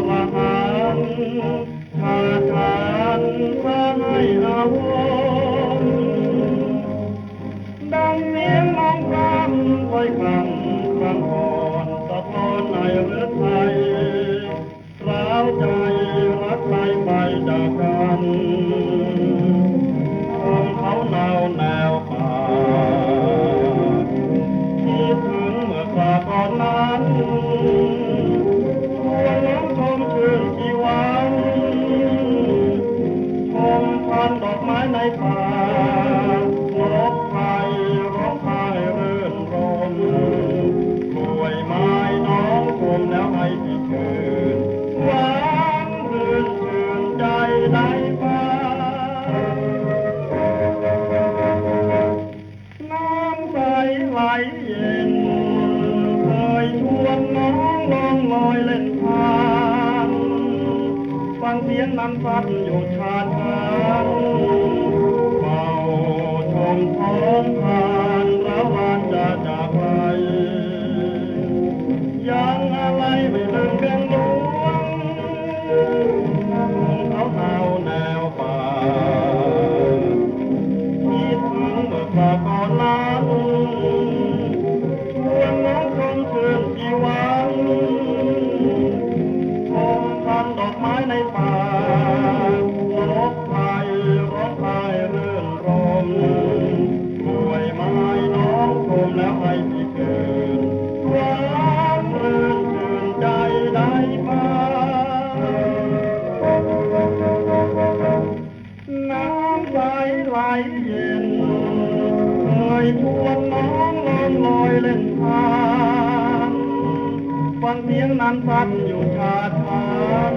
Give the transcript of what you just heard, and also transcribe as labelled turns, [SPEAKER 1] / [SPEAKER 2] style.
[SPEAKER 1] ระหันชาทานพระให้อาวรณ์ดังเมียงมองคำไว้คำคำก่อนสะท้อนในหรือไทยร้าวใจรักใครไปจากกันคงเขาหนาวแนวป่าคิดถึงเมื่อคราก่อนนั้นควรล้อมชมชื่นชีวันชมพันดอกไม้ในป่านกไทยร้องไห้รื่นรมกล้วยไม้น้องชมแล้วให้ที่คืนหวานรื่นชื่นใจได้ฟ้าน้ำใสไหลเย็นเคยชวนน้องลองลอยเล่นทานฟังเสียงน้ำซัดอยู่ชาทานเฝ้าชมท้องทานแล้ววานจะจากไปยังอะไรไม่ลืมเพียงหลวงเขาหนาวแนวป่าคิดถึงเมื่อคราก่อนนั้นชวนน้องชมชื่นชีวันชมพันดอกไม้ในป่านกไทยร้องไห้รื่นรมกล้วยไม้น้องชมแล้วให้ที่คืนหวานรื่นชื่นใจได้ฟ้าน้ำใสไหลเย็นเคยชวนน้องลองลอยเล่นทานฟังเสียงน้ำซัดอยู่ชาทาน